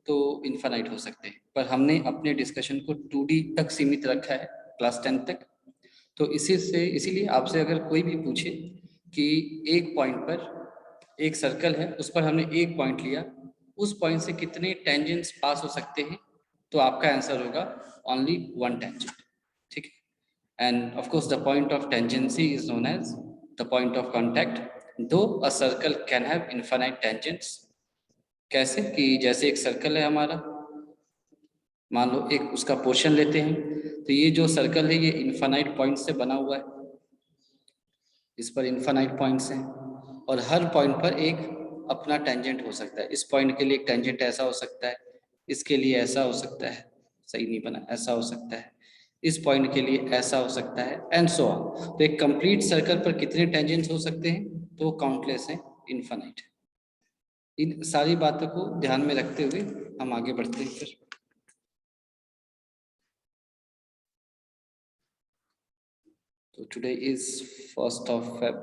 तो इन्फानाइट हो सकते हैं, पर हमने अपने डिस्कशन को 2D तक सीमित रखा है क्लास 10 तक। तो इसीलिए आपसे अगर कोई भी पूछे कि एक पॉइंट पर एक सर्कल है, उस पर हमने एक पॉइंट लिया, उस पॉइंट से कितने टेंजेंट्स पास हो सकते हैं, तो आपका आंसर होगा ओनली वन टेंजेंट। ठीक है, and of course the point of tangency is known as the point of contact. Though a circle can have infinite tangents. कैसे कि जैसे एक सर्कल है हमारा, मान लो एक उसका पोर्शन लेते हैं, तो ये जो सर्कल है ये इनफाइनाइट पॉइंट से बना हुआ है, इस पर इनफाइनाइट पॉइंट्स हैं, और हर पॉइंट पर एक अपना टेंजेंट हो सकता है। इस पॉइंट के लिए एक टेंजेंट ऐसा हो सकता है, इसके लिए ऐसा हो सकता है, सही नहीं बना, ऐसा हो सकता है, इस पॉइंट के लिए ऐसा हो सकता है, एंड सो ऑन। तो एक कंप्लीट सर्कल पर कितने टेंजेंट्स हो सकते हैं, तो काउंटलेस है, इनफाइनाइट। इन सारी बातों को ध्यान में रखते हुए हम आगे बढ़ते हैं फिर। तो today is 1st of Feb।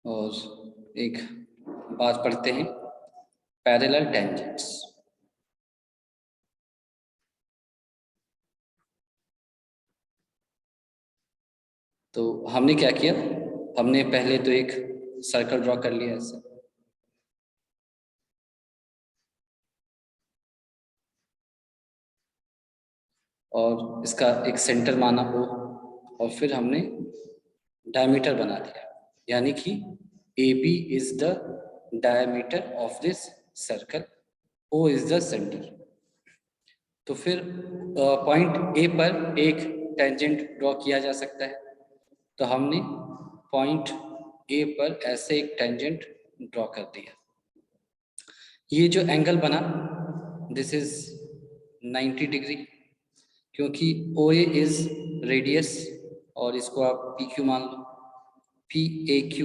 और एक बात पढ़ते हैं, पैरेलल टेंजेंट्स। तो हमने क्या किया, हमने पहले तो एक सर्कल ड्रॉ कर लिया ऐसे, और इसका एक सेंटर माना O, और फिर हमने डायमीटर बना दिया, यानी कि AB is the diameter of this circle, O is the centre. तो फिर पॉइंट A पर एक टेंजेंट ड्रॉ किया जा सकता है। तो हमने पॉइंट A पर ऐसे एक टेंजेंट ड्रॉ कर दिया। ये जो एंगल बना, दिस इज 90 डिग्री, क्योंकि OA इज रेडियस, और इसको आप PQ मान लो, PAQ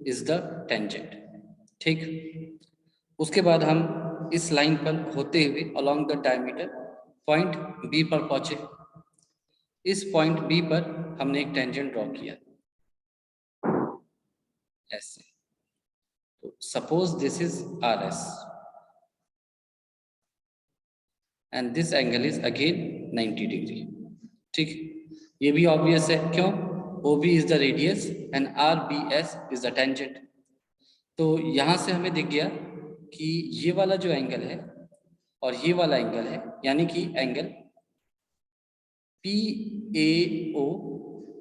इज द टेंजेंट। ठीक, उसके बाद हम इस लाइन पर होते हुए along the diameter point B पर पहुंचे। इस पॉइंट B पर हमने एक टेंजेंट ड्रॉ किया ऐसे। तो suppose this is RS and this angle is again 90 degree. ठीक, ये भी ऑब्वियस है, क्यों, OB is the radius and RBS is the tangent. तो यहां से हमें दिख गया कि ये वाला जो एंगल है और ये वाला एंगल है, यानी कि angle PAO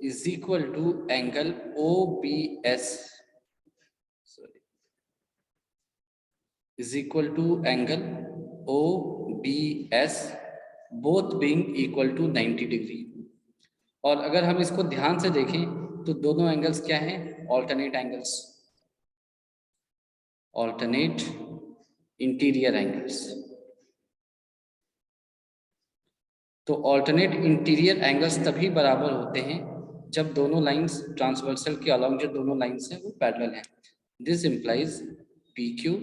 is equal to angle OBS, sorry, is equal to angle OBS, both being equal to 90 degree. और अगर हम इसको ध्यान से देखें तो दोनों एंगल्स क्या हैं, alternate angles, alternate interior angles. तो ऑल्टरनेट इंटीरियर एंगल्स तभी बराबर होते हैं जब दोनों लाइंस ट्रांसवर्सल के अलोंग जो दोनों लाइंस हैं वो पैरेलल हैं। This implies PQ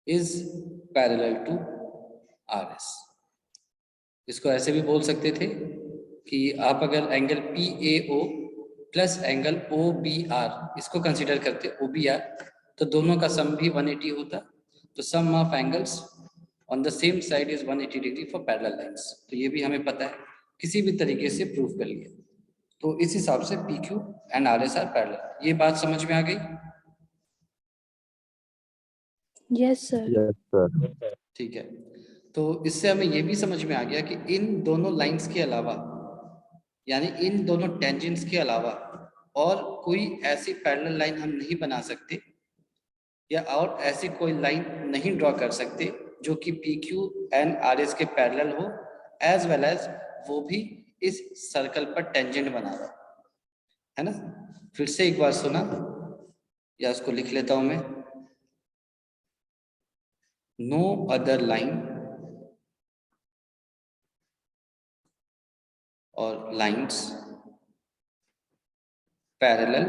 is parallel to RS। इसको ऐसे भी बोल सकते थे कि आप अगर angle PAO plus angle OBR इसको कंसीडर करते OBR, तो दोनों का सम भी 180 होता। तो sum of angles on the same side is 180 degree for parallel lines. तो ये भी हमें पता है, किसी भी तरीके से प्रूव कर लिया। तो इस हिसाब से PQ and RS are parallel. ये बात समझ में आ गई? Yes sir. ठीक है, तो इससे हमें ये भी समझ में आ गया कि इन दोनों लाइंस के अलावा, यानी इन दोनों टेंजेंट्स के अलावा और कोई ऐसी पैरेलल लाइन हम नहीं बना सकते, या और ऐसी कोई लाइन नहीं ड्रॉ कर सकते जो कि PQ एंड RS के पैरेलल हो, एज वेल एज वो भी इस सर्कल पर टेंजेंट बना रहा है ना। फिर से एक बार सुना, या उसको लिख लेता हूं मैं, नो अदर लाइन और lines parallel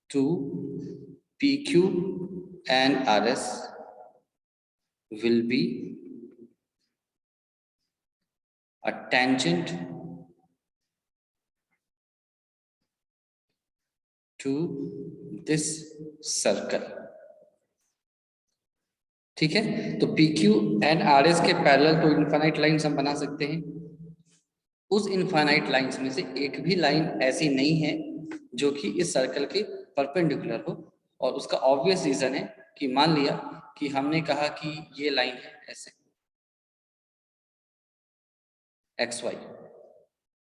to PQ and RS will be a tangent to this circle। ठीक है, तो PQ एंड RS के पैरेलल तो इनफाइनाइट लाइंस हम बना सकते हैं। उस इनफाइनाइट लाइंस में से एक भी लाइन ऐसी नहीं है जो कि इस सर्कल के परपेंडिकुलर हो, और उसका ऑब्वियस रीजन है कि मान लिया कि हमने कहा कि ये लाइन है ऐसे XY,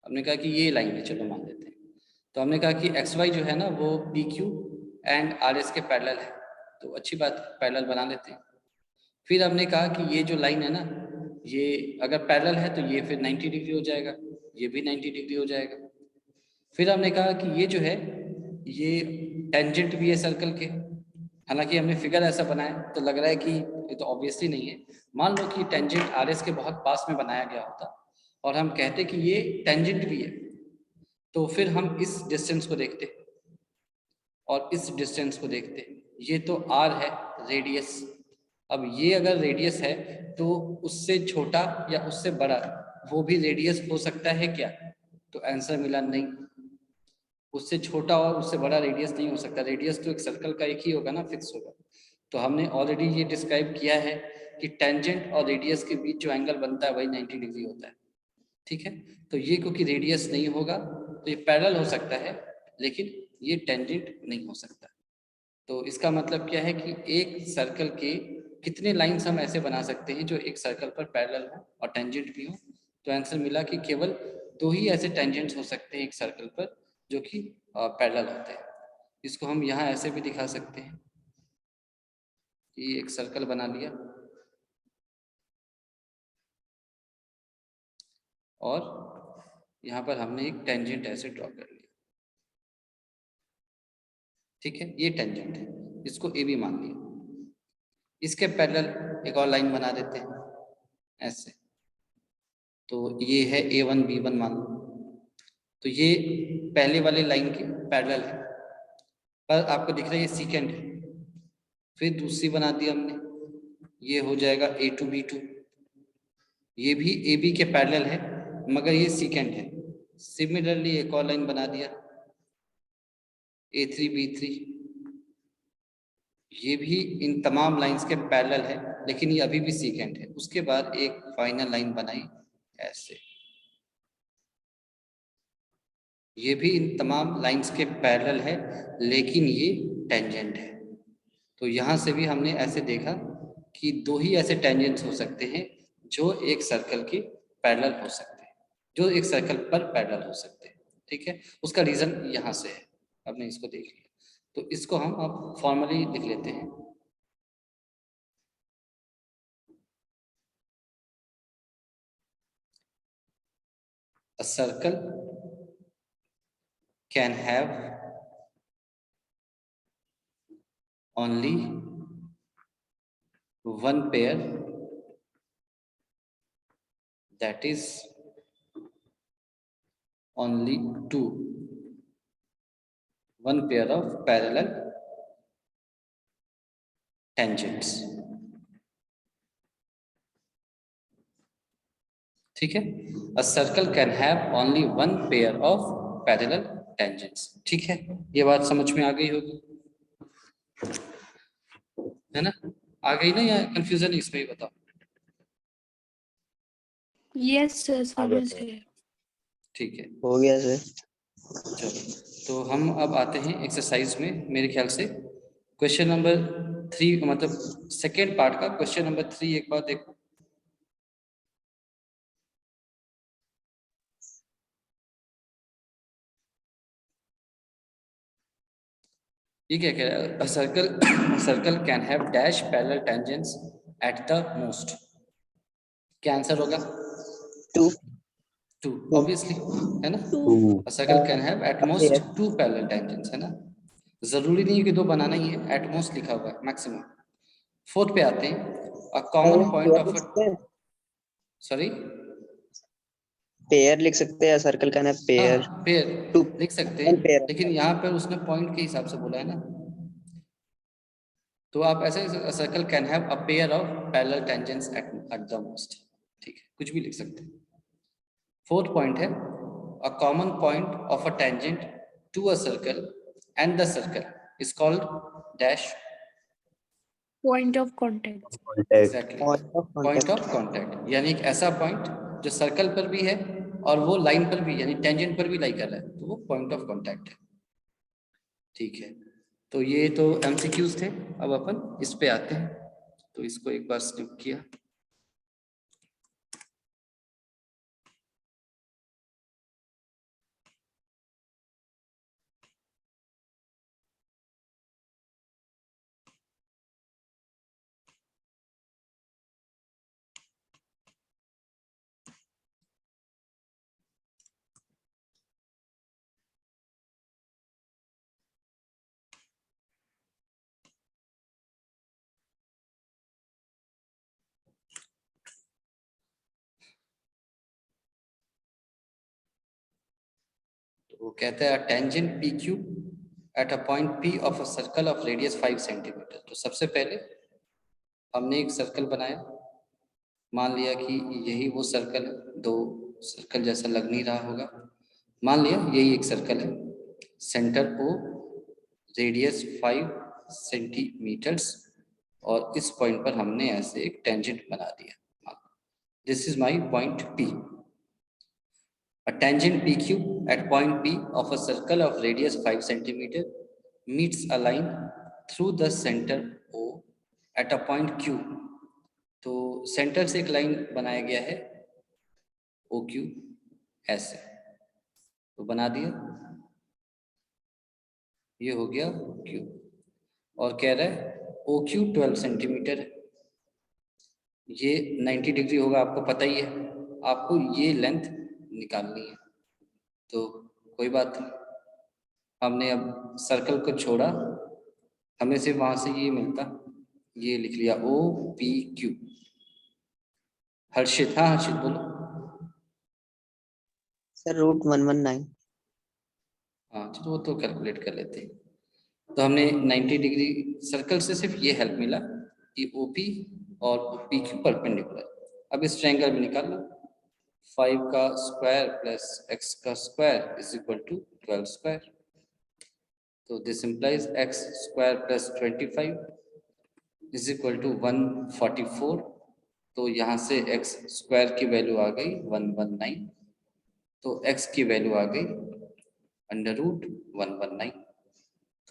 हमने कहा कि ये लाइन है, चलो मान लेते हैं। तो हमने कहा कि XY जो है ना वो PQ एंड RS के पैरेलल है, तो अच्छी बात, पैरेलल बना लेते हैं। फिर हमने कहा कि ये जो लाइन है ना, ये अगर पैरेलल है तो ये फिर 90 डिग्री हो जाएगा, ये भी 90 डिग्री हो जाएगा। फिर हमने कहा कि ये जो है ये टेंजेंट भी है सर्कल के। हालांकि हमने फिगर ऐसा बनाया तो लग रहा है कि ये तो ऑब्वियसली नहीं है। मान लो कि टेंजेंट RS के बहुत पास में बनाया गया होता और हम कहते कि ये टेंजेंट भी है, तो फिर हम इस डिस्टेंस को देखते और इस डिस्टेंस को देखते। ये तो R है रेडियस, अब ये अगर रेडियस है तो उससे छोटा या उससे बड़ा वो भी रेडियस हो सकता है क्या? तो आंसर मिला नहीं, उससे छोटा और उससे बड़ा रेडियस नहीं हो सकता। रेडियस तो एक सर्कल का एक ही होगा ना, फिक्स होगा। तो हमने ऑलरेडी ये डिस्क्राइब किया है कि टेंजेंट और रेडियस के बीच जो एंगल बनता है वही 90 डिग्री होता है। ठीक है, तो ये क्योंकि रेडियस नहीं होगा तो ये पैरेलल हो सकता है, लेकिन ये टेंजेंट नहीं हो सकता। तो इसका मतलब क्या है कि एक सर्कल के कितने लाइंस हम ऐसे बना सकते हैं जो एक सर्कल पर पैरेलल हो और टेंजेंट भी हो? तो आंसर मिला कि केवल 2 ही ऐसे टेंजेंट्स हो सकते हैं एक सर्कल पर जो कि पैरेलल होते हैं। इसको हम यहाँ ऐसे भी दिखा सकते हैं कि एक सर्कल बना लिया और यहाँ पर हमने एक टेंजेंट ऐसे ड्रॉ कर लिया। ठीक है, ये टेंजेंट है, इसको AB मान लिया। इसके पैरेलल एक और लाइन बना देते हैं ऐसे, तो ये है A1 B1 मान लो। तो ये पहले वाले लाइन के पैरेलल है, पर आपको दिख रहा है ये सीकेंड है। फिर दूसरी बना दी हमने, ये हो जाएगा A2 B2, ये भी AB के पैरेलल है मगर ये सीकेंड है। सिमिलरली एक और लाइन बना दिया A3 B3, ये भी इन तमाम लाइंस के पैरेलल है लेकिन ये अभी भी सीकेंड है। उसके बाद एक फाइनल लाइन बनाई ऐसे, ये भी इन तमाम लाइंस के पैरेलल है लेकिन ये टेंजेंट है। तो यहाँ से भी हमने ऐसे देखा कि 2 ही ऐसे टेंजेंट्स हो सकते हैं जो एक सर्कल के पैरेलल हो सकते हैं, जो एक सर्कल पर पैरेलल हो सकते हैं। ठीक है, उसका रीजन यहाँ से है, हमने इसको देख लिया। तो इसको हम अब फॉर्मली लिख लेते हैं। A circle can have only one pair, that is only one pair of parallel tangents। ठीक है, a circle can have only one pair of parallel tangents। ठीक है, ये बात समझ में आ गई होगी, है ना? आ गई ना, या कंफ्यूजन इसमें ही बताओ। यस सर, समझ गए। ठीक है, हो गया सर। चलो तो हम अब आते हैं एक्सरसाइज में। मेरे ख्याल से क्वेश्चन नंबर 3, मतलब सेकेंड पार्ट का क्वेश्चन नंबर 3 एक बार देखो। ये क्या कह रहा है? Circle can have dash parallel tangents at the most. क्या आंसर होगा? 2 ऑब्वियसली, है ना? A circle can have at most 2 parallel tangents, है ना? जरूरी नहीं है कि 2 बनाना ही है, at most लिखा हुआ है, मैक्सिमम। 4th पे आते हैं, a common point of a, sorry, pair लिख सकते हैं, सर्कल का ना पेयर। हाँ पेयर लिख सकते हैं, लेकिन यहाँ पर उसने पॉइंट के हिसाब से बोला है ना, तो आप ऐसे circle can have a pair of parallel tangents at the most. ठीक है, कुछ भी लिख सकते हैं। फोर्थ पॉइंट है a common point of a tangent to a circle and the circle is called dash Point of contact. Exactly Point of point contact. Of contact, यानी एक ऐसा पॉइंट जो सर्कल पर भी है और वो लाइन पर भी यानी टेंजेंट पर भी लाई कर रहा है, तो वो पॉइंट ऑफ कांटेक्ट है। ठीक है, तो ये तो एमसीक्यूज थे। अब अपन इस पे आते हैं, तो इसको एक बार स्किप किया। वो कहता है tangent P Q at a point P of a circle of radius 5 centimetre. तो सबसे पहले हमने एक सर्कल बनाया, मान लिया कि यही वो सर्कल है, दो सर्कल जैसा लग नहीं रहा होगा, मान लिया यही एक सर्कल है, सेंटर को रेडियस 5 सेंटीमीटर्स, और इस पॉइंट पर हमने ऐसे एक टेंजेंट बना दिया। This is my point P. A tangent PQ at point P of a circle of radius 5 centimeter meets a line through the center O at a point Q। तो centre से एक line बनाया गया है OQ ऐसे, तो बना दिया, ये हो गया Q, और कह रहा है OQ 12 सेंटीमीटर है, ये 90 डिग्री होगा, आपको पता ही है, आपको ये लेंथ निकालनी है। तो कोई बात नहीं, हमने अब सर्कल को छोड़ा, हमें सिर्फ वहां से ये मिलता, ये लिख लिया OPQ। हर्षित, हाँ हर्षित बोलो। सर √119। हाँ चलो वो तो कैलकुलेट कर लेते हैं। तो हमने 90 डिग्री सर्कल से सिर्फ ये हेल्प मिला कि OP और PQ परपेंडिकुलर। अब इस ट्रायंगल में निकाल लो, 5 का स्क्वायर प्लस x का square is equal to 12 square. तो this implies x square plus 25 is equal to 144। तो यहाँ से x स्क्वायर की वैल्यू आ गई 119, तो x की वैल्यू आ गई √119।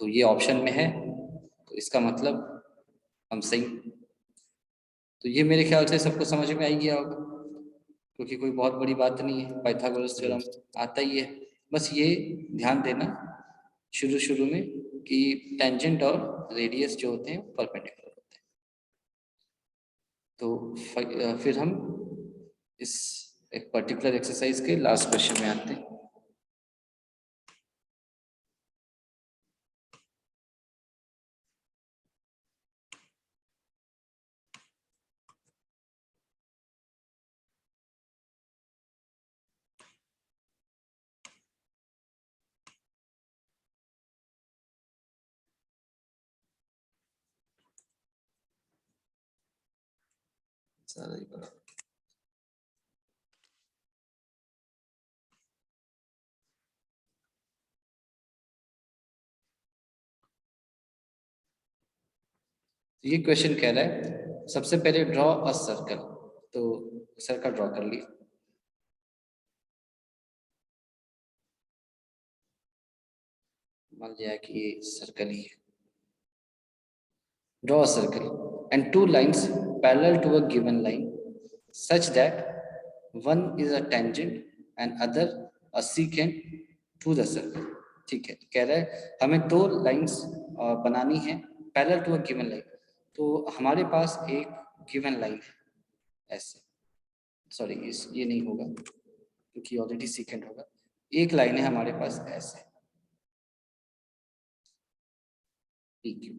तो ये ऑप्शन में है, तो इसका मतलब हम सही। तो ये मेरे ख्याल से सबको समझ में आ ही गया होगा, क्योंकि कोई बहुत बड़ी बात नहीं है, पाइथागोरस थ्योरम आता ही है। बस ये ध्यान देना शुरू शुरू में कि टेंजेंट और रेडियस जो होते हैं परपेंडिकुलर होते हैं। तो फिर हम इस एक पर्टिकुलर एक्सरसाइज के लास्ट क्वेश्चन में आते हैं। सारा ही बराबर। ये क्वेश्चन कह रहा है सबसे पहले ड्रॉ अ सर्कल, तो सर्कल ड्रॉ कर लिया। मान लिया कि ये सर्कल ही है। Draw a circle and two lines parallel to a given line such that one is a tangent and other a secant to the circle. ठीक है, कह रहा है हमें दो लाइंस बनानी है parallel to a given line. तो हमारे पास एक गिवन लाइन है ऐसे, सॉरी इस ये नहीं होगा क्योंकि ऑलरेडी सीकेंट होगा। एक लाइन है हमारे पास ऐसे PQ।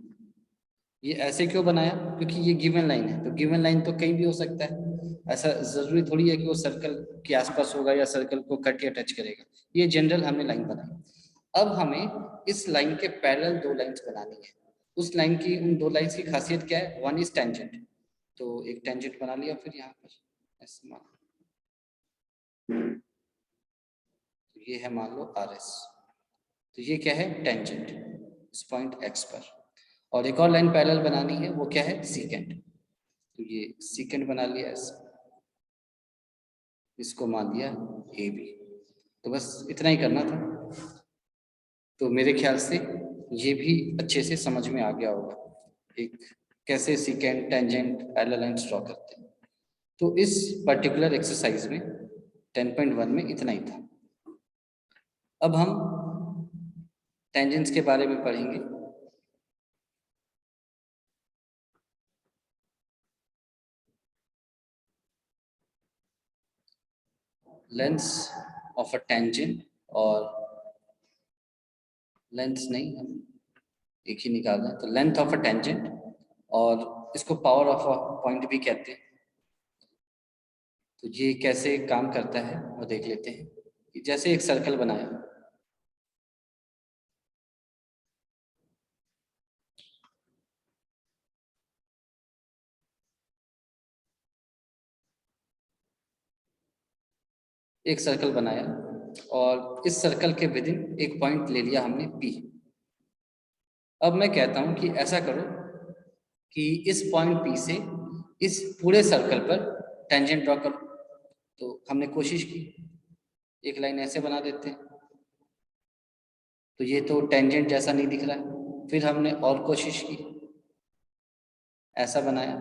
ये ऐसे क्यों बनाया, क्योंकि ये गिवन लाइन है, तो गिवन लाइन तो कहीं भी हो सकता है, ऐसा जरूरी थोड़ी है कि वो सर्कल के आसपास होगा या सर्कल को कट या टच करेगा। ये जनरल हमने लाइन बनाई। अब हमें इस लाइन के पैरेलल दो लाइंस बनानी है। उस लाइन की, उन दो लाइंस की खासियत क्या है, वन इज टेंजेंट, तो एक टेंजेंट बना लिया फिर यहाँ पर ऐसे मान। ये है मान लो RS, तो ये क्या है टेंजेंट इस पॉइंट X पर। और एक और लाइन पैरेलल बनानी है, वो क्या है सीकेंट, तो ये सीकेंट बना लिया ऐसे, इसको मान दिया AB। तो बस इतना ही करना था। तो मेरे ख्याल से ये भी अच्छे से समझ में आ गया होगा एक कैसे secant tangent parallel lines draw करते हैं। तो इस पर्टिकुलर एक्सरसाइज में 10.1 में इतना ही था। अब हम टेंजेंट्स के बारे में पढ़ेंगे। लेंस ऑफ अ टेंजेंट, और लेंस नहीं हम एक ही निकाल रहे हैं, तो लेंथ ऑफ अ टेंजेंट, और इसको पावर ऑफ अ पॉइंट भी कहते हैं। तो ये कैसे काम करता है वो देख लेते हैं। जैसे एक सर्कल बनाया, एक सर्कल बनाया और इस सर्कल के विद इन एक पॉइंट ले लिया हमने P। अब मैं कहता हूं कि ऐसा करो कि इस पॉइंट P से इस पूरे सर्कल पर टेंजेंट ड्रॉ करो। तो हमने कोशिश की, एक लाइन ऐसे बना देते हैं, तो ये तो टेंजेंट जैसा नहीं दिख रहा है। फिर हमने और कोशिश की, ऐसा बनाया,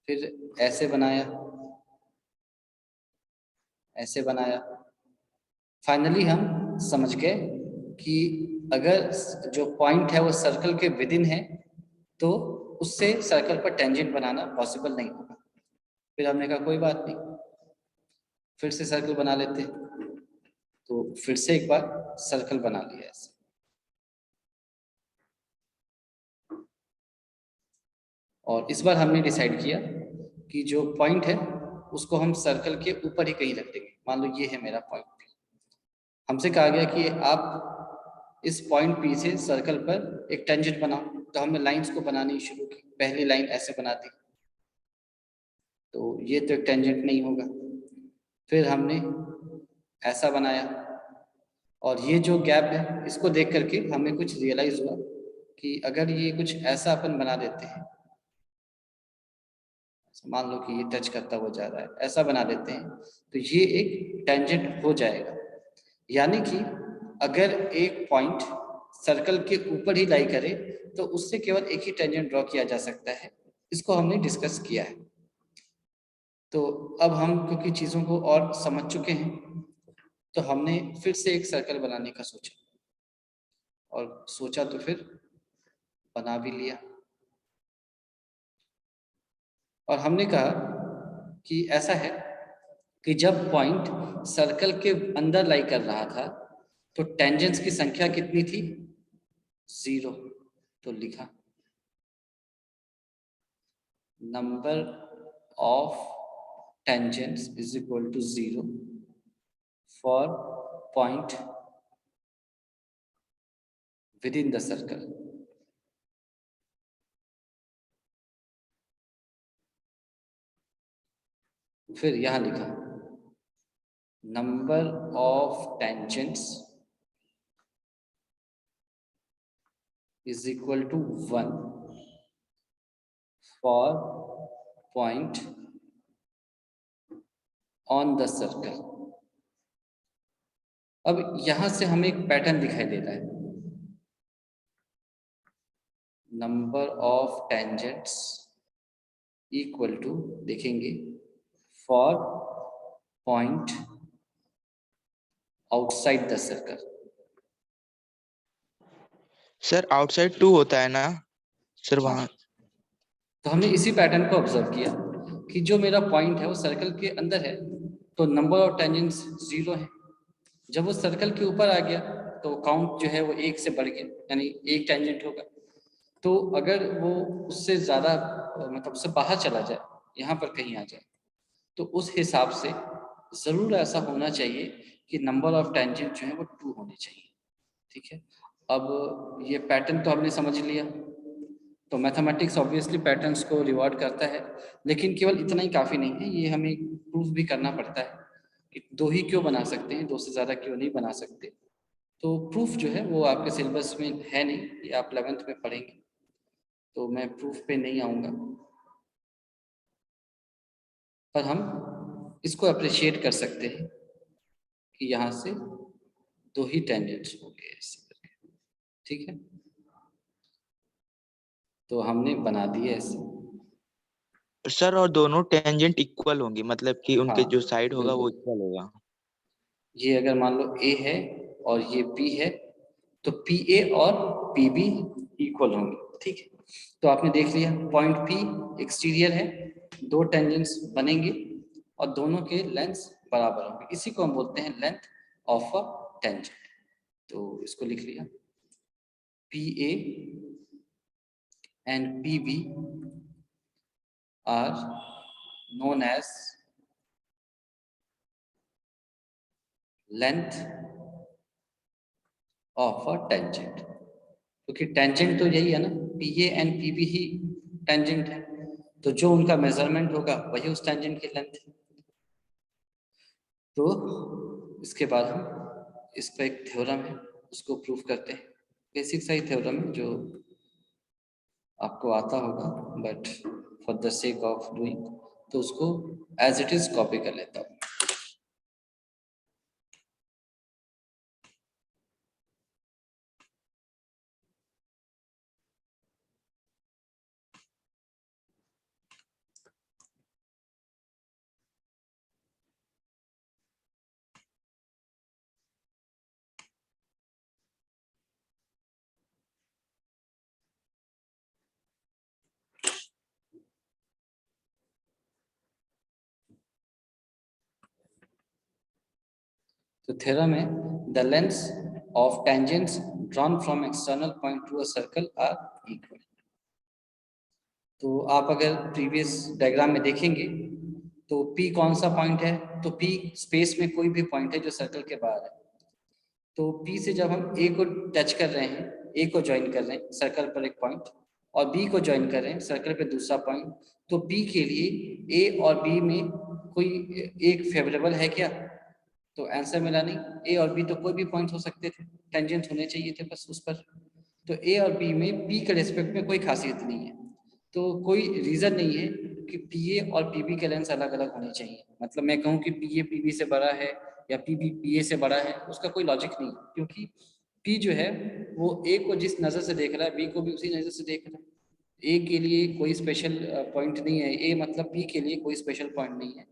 फिर ऐसे बनाया, ऐसे बनाया। फाइनली हम समझ गए कि अगर जो पॉइंट है वो सर्कल के विद इन है तो उससे सर्कल पर टेंजेंट बनाना पॉसिबल नहीं होगा। फिर हमने कहा कोई बात नहीं, फिर से सर्कल बना लेते। तो फिर से एक बार सर्कल बना लिया ऐसे, और इस बार हमने डिसाइड किया कि जो पॉइंट है उसको हम सर्कल के ऊपर ही कहीं रख देंगे। मान लो ये है मेरा पॉइंट P। हमसे कहा गया कि आप इस पॉइंट P से सर्कल पर एक टेंजेंट बनाओ। तो हमने लाइंस को बनानी शुरू की। पहली लाइन ऐसे बना दी, तो ये तो एक टेंजेंट नहीं होगा। फिर हमने ऐसा बनाया, और ये जो गैप है इसको देख करके हमें कुछ रियलाइज हुआ कि अगर ये कुछ ऐसा अपन बना देते हैं, मान लो कि ये टच करता हुआ जा रहा है, ऐसा बना देते हैं, तो ये एक टेंजेंट हो जाएगा। यानी कि अगर एक पॉइंट सर्कल के ऊपर ही लाई करे तो उससे केवल एक ही टेंजेंट ड्रॉ किया जा सकता है। इसको हमने डिस्कस किया है। तो अब हम क्योंकि चीज़ों को और समझ चुके हैं, तो हमने फिर से एक सर्कल बनाने का सोचा, और सोचा तो फिर बना भी लिया। और हमने कहा कि ऐसा है कि जब पॉइंट सर्कल के अंदर लाई कर रहा था तो टेंजेंट्स की संख्या कितनी थी? 0। तो लिखा number of tangents is equal to 0 for point within the circle. फिर यहां लिखा number of tangents is equal to 1 for point on the circle. अब यहां से हमें एक पैटर्न दिखाई दे रहा है। Number of tangents equal to, देखेंगे, for point outside the circle. Sir outside 2 होता है ना सर वहाँ? तो हमने इसी पैटर्न को ऑब्जर्व किया कि जो मेरा पॉइंट है वो सर्कल के अंदर है, तो नंबर ऑफ टेंजेंट्स 0 है। जब वो सर्कल के ऊपर आ गया तो काउंट जो है वो 1 से बढ़ गया, यानी 1 टेंजेंट होगा। तो अगर वो उससे ज़्यादा मतलब उससे बाहर चला जाए, यहाँ पर कहीं आ जाए, तो उस हिसाब से ज़रूर ऐसा होना चाहिए कि नंबर ऑफ टेंजेंट जो है वो 2 होने चाहिए। ठीक है, अब ये पैटर्न तो हमने समझ लिया। तो मैथमेटिक्स ऑब्वियसली पैटर्न्स को रिवॉर्ड करता है, लेकिन केवल इतना ही काफ़ी नहीं है, ये हमें प्रूफ भी करना पड़ता है कि दो ही क्यों बना सकते हैं, दो से ज़्यादा क्यों नहीं बना सकते। तो प्रूफ जो है वो आपके सिलेबस में है नहीं, ये आप 11th में पढ़ेंगे, तो मैं प्रूफ पे नहीं आऊँगा, पर हम इसको अप्रिशिएट कर सकते हैं कि यहाँ से दो ही टेंजेंट्स हो गए ऐसे करके, ठीक है। तो हमने बना दिए ऐसे। सर और दोनों टेंजेंट इक्वल होंगी, मतलब कि उनके हाँ जो साइड होगा वो बिल्कुल, इक्वल होगा। ये अगर मान लो ए है और ये बी है, तो पी ए और पी बी इक्वल होंगे, ठीक है। तो आपने देख लिया पॉइंट पी एक्सटीरियर है, दो टेंजेंट्स बनेंगे और दोनों के लेंथ बराबर होंगे, इसी को हम बोलते हैं लेंथ ऑफ अ टेंजेंट। तो इसको लिख लिया, P A and P B are known as length of a tangent, क्योंकि टेंजेंट तो यही है ना, P A and P B ही टेंजेंट है, तो जो उनका मेजरमेंट होगा वही उस टेंजेंट की लेंथ है। तो इसके बाद हम इसका एक थ्योरम है उसको प्रूव करते हैं, बेसिक सा ही थ्योरम है जो आपको आता होगा, but for the sake of doing तो उसको एज इट इज कॉपी कर लेता हूँ। तो थ्योरम है, the lengths of tangents drawn from external point to a circle are equal. तो आप अगर प्रीवियस डायग्राम में देखेंगे तो P कौन सा पॉइंट है, तो P स्पेस में कोई भी पॉइंट है जो सर्कल के बाहर है। तो P से जब हम A को टच कर रहे हैं, A को ज्वाइन कर रहे हैं सर्कल पर एक पॉइंट, और B को ज्वाइन कर रहे हैं सर्कल पे दूसरा पॉइंट, तो P के लिए A और B में कोई एक फेवरेबल है क्या, तो आंसर मिला नहीं। A और B तो कोई भी पॉइंट हो सकते थे, टेंजेंट होने चाहिए थे बस उस पर। तो A और B में P के रेस्पेक्ट में कोई खासियत नहीं है, तो कोई रीजन नहीं है कि PA और PB के लेंस अलग अलग होने चाहिए। मतलब मैं कहूँ कि PA PB से बड़ा है या PB PA से बड़ा है, उसका कोई लॉजिक नहीं है, क्योंकि P जो है वो A को जिस नज़र से देख रहा है B को भी उसी नज़र से देख रहा है। A के लिए कोई स्पेशल पॉइंट नहीं है, A मतलब P के लिए कोई स्पेशल पॉइंट नहीं है,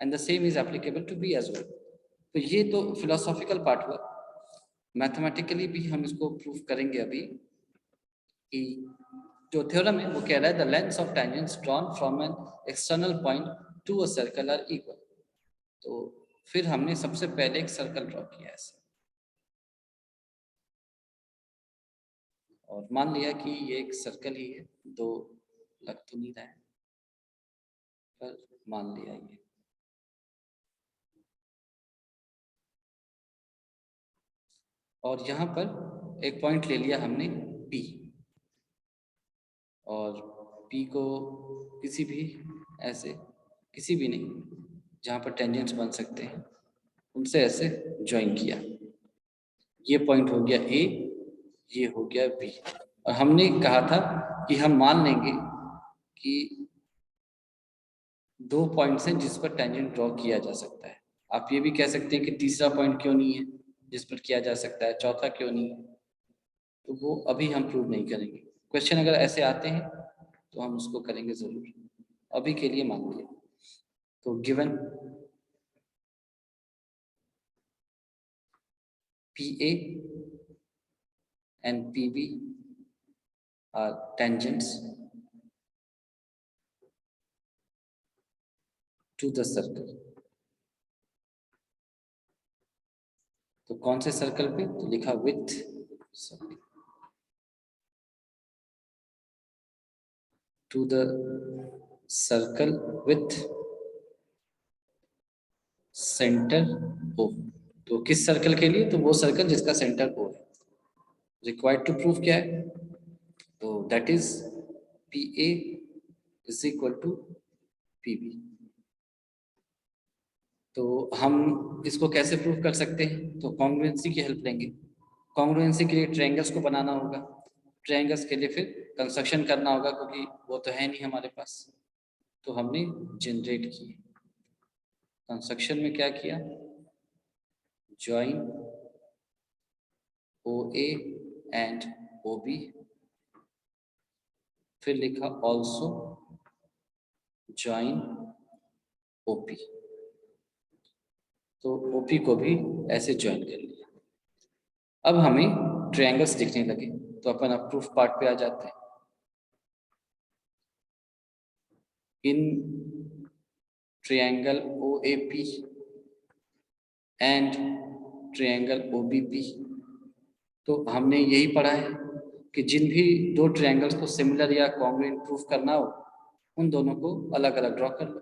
and the same is applicable to B as well. तो ये तो फिलोसॉफिकल पार्ट हुआ, मैथमेटिकली भी हम इसको प्रूव करेंगे अभी कि जो थ्योरम है वो कह रहा है the lengths of tangents drawn from an external point to a circle are equal. तो फिर हमने सबसे पहले एक सर्कल ड्रॉ किया ऐसे, और मान लिया कि ये एक सर्कल ही है, दो लग तो नहीं रहा है पर मान लिया ये। और यहाँ पर एक पॉइंट ले लिया हमने P, और P को किसी भी ऐसे, किसी भी नहीं, जहाँ पर टेंजेंट्स बन सकते हैं उनसे ऐसे ज्वाइन किया। ये पॉइंट हो गया A, ये हो गया B, और हमने कहा था कि हम मान लेंगे कि दो पॉइंट्स हैं जिस पर टेंजेंट ड्रॉ किया जा सकता है। आप ये भी कह सकते हैं कि तीसरा पॉइंट क्यों नहीं है जिस पर किया जा सकता है, चौथा क्यों नहीं है, तो वो अभी हम प्रूव नहीं करेंगे। क्वेश्चन अगर ऐसे आते हैं तो हम उसको करेंगे जरूर, अभी के लिए मान लिया। तो given PA and PB are tangents to the circle। तो कौन से सर्कल पे, तो लिखा with circle to the circle with centre O। तो किस सर्कल के लिए, तो वो सर्कल जिसका सेंटर O है। रिक्वायर्ड टू प्रूव क्या है, तो that is PA is equal to PB। तो हम इसको कैसे प्रूव कर सकते हैं? तो कॉन्ग्रुएंसी की हेल्प लेंगे। कॉन्ग्रुएंसी के लिए ट्रायंगल्स को बनाना होगा, ट्रायंगल्स के लिए फिर कंस्ट्रक्शन करना होगा, क्योंकि वो तो है नहीं हमारे पास, तो हमने जनरेट किए। कंस्ट्रक्शन में क्या किया? ज्वाइन OA एंड OB, फिर लिखा ऑल्सो ज्वाइन OP, तो OP को भी ऐसे ज्वाइन कर लिया। अब हमें ट्रायंगल्स दिखने लगे, तो अपन अब प्रूफ पार्ट पे आ जाते हैं। In triangle OAP and triangle OBP, तो हमने यही पढ़ा है कि जिन भी दो ट्रायंगल्स को सिमिलर या कॉन्ग्रुएंट प्रूफ करना हो, उन दोनों को अलग अलग ड्रॉ कर लो।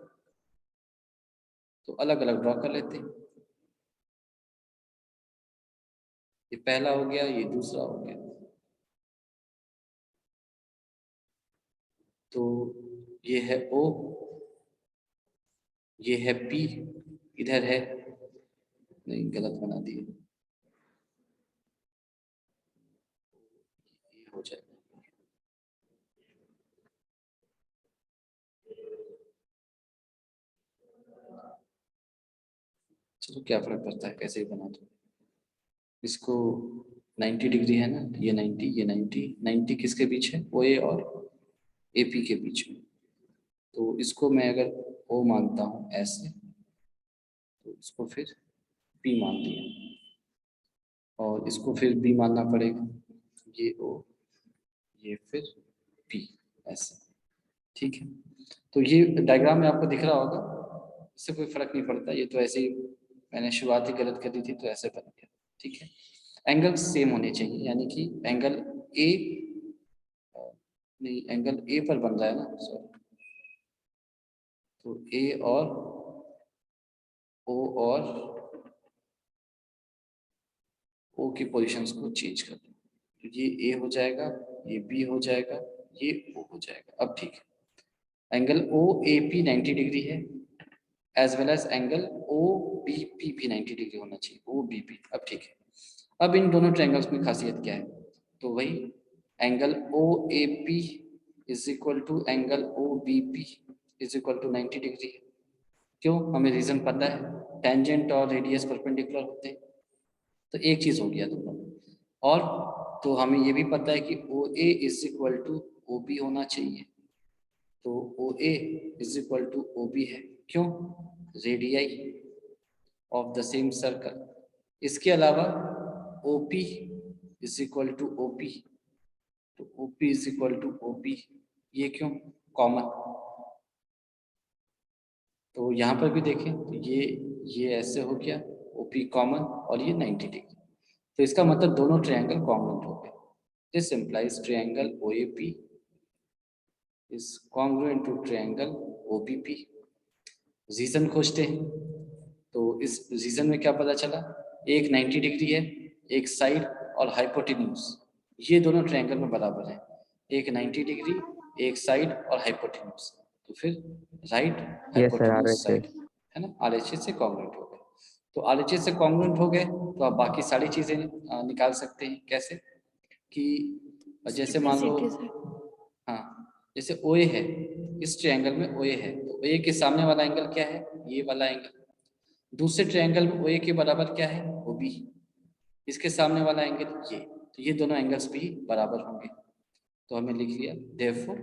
तो अलग अलग ड्रॉ कर लेते हैं। ये पहला हो गया, ये दूसरा हो गया। तो ये है O, ये है P, इधर है, नहीं गलत बना दिए, ये हो जाएगा। चलो क्या फर्क पड़ता है, कैसे ही बना दो। इसको 90 डिग्री है ना, ये 90, ये 90, 90 किसके बीच है? OA और AP के बीच में। तो इसको मैं अगर O मानता हूँ ऐसे, तो इसको फिर P मान दिया, और इसको फिर B मानना पड़ेगा, ये O, ये फिर P, ऐसे। ठीक है, तो ये डायग्राम में आपको दिख रहा होगा, इससे कोई फर्क नहीं पड़ता, ये तो ऐसे ही मैंने शुरुआत ही गलत कर दी थी, तो ऐसे बन गया। ठीक है, एंगल सेम होने चाहिए, यानी कि एंगल ए, नहीं एंगल ए पर बन रहा है ना, सॉरी, तो ए और ओ और ओ की पोजीशंस को चेंज कर दो, तो ये ए हो जाएगा, ये बी हो जाएगा, ये ओ हो जाएगा। अब ठीक है, angle O A P 90 degree है, as well as angle O B P भी 90 डिग्री होना चाहिए, ओ बी पी। अब ठीक है, अब इन दोनों ट्रायंगल्स में खासियत क्या है? तो वही angle O A P is equal to angle O B P is equal to 90 degree है। क्यों? हमें रीजन पता है, टेंजेंट और रेडियस परपेंडिकुलर होते हैं, तो एक चीज हो गया दोनों। और तो हमें ये भी पता है कि O A is equal to O B होना चाहिए, तो O A is equal to O B है। क्यों? Radii of the same circle. इसके अलावा O P is equal to O P, तो O P is equal to O P, ये क्यों? कॉमन। तो यहाँ पर भी देखें, तो ये ऐसे हो गया, OP कॉमन, और ये 90 डिग्री, तो इसका मतलब दोनों ट्रायंगल कॉन्ग्रुएंट हो गए। This implies triangle OAP is congruent to triangle OBP। Reason खोजते हैं, तो इस रीजन में क्या पता चला? एक 90 डिग्री है, एक साइड और हाइपोटेन्यूज, ये दोनों ट्रायंगल में बराबर है, एक 90 डिग्री, एक साइड और हाइपोटेन्यूज, तो फिर right yes sir, hypotenuse RHS side, है ना, RHS से कॉन्ग्रुएंट हो गए। तो RHS से कॉन्ग्रुएंट हो गए, तो आप बाकी सारी चीजें निकाल सकते हैं। कैसे? कि जैसे मान लो, CPCT से। हाँ, जैसे OA है, इस ट्रायंगल में OA है, तो OA के सामने वाला एंगल क्या है? ये वाला एंगल। दूसरे ट्रायंगल में OA के बराबर क्या है? OB। इसके सामने वाला एंगल ये, तो ये दोनों एंगल्स भी बराबर होंगे, तो हमें लिख लिया therefore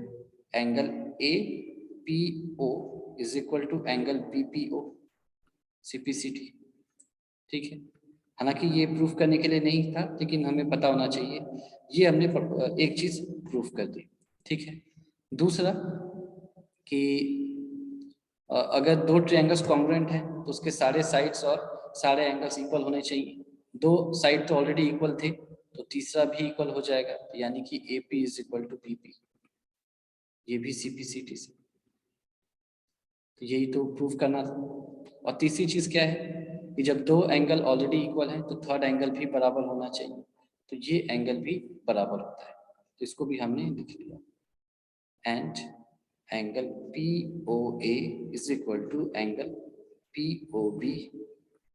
angle APO is equal to angle BPO, CPCT। ठीक है, हालांकि ये प्रूफ करने के लिए नहीं था, लेकिन हमें पता होना चाहिए, ये हमने एक चीज प्रूफ कर दी। ठीक है, दूसरा कि अगर दो ट्रायंगल्स कॉन्ग्रुएंट हैं, तो उसके सारे साइड्स और सारे एंगल्स इक्वल होने चाहिए। दो साइड तो ऑलरेडी इक्वल थे, तो तीसरा भी इक्वल हो जाएगा, यानी कि AP is equal to BP, ये भी CPCT से। तो यही तो प्रूफ करना था। और तीसरी चीज क्या है कि जब दो एंगल ऑलरेडी इक्वल हैं, तो थर्ड एंगल भी बराबर होना चाहिए, तो ये एंगल भी बराबर होता है, तो इसको भी हमने लिख लिया, and angle POA is equal to angle POB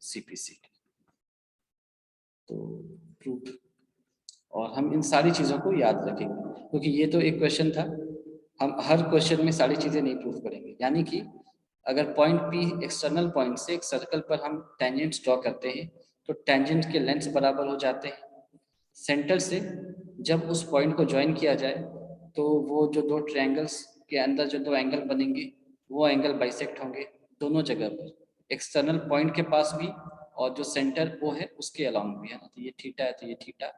CPC। तो प्रूफ, और हम इन सारी चीज़ों को याद रखेंगे क्योंकि ये तो एक क्वेश्चन था, हम हर क्वेश्चन में सारी चीज़ें नहीं प्रूफ करेंगे। यानी कि अगर पॉइंट P एक्सटर्नल पॉइंट से एक सर्कल पर हम टेंजेंट्स ड्रॉ करते हैं तो टेंजेंट के लेंथ्स बराबर हो जाते हैं। सेंटर से जब उस पॉइंट को ज्वाइन किया जाए तो वो जो दो ट्रायंगल्स के अंदर जो दो एंगल बनेंगे वो एंगल बाइसेक्ट होंगे दोनों जगह पर, एक्सटर्नल पॉइंट के पास भी और जो सेंटर वो है उसके अलाउंग भी, है ना। तो ये थीटा है तो ये थीटा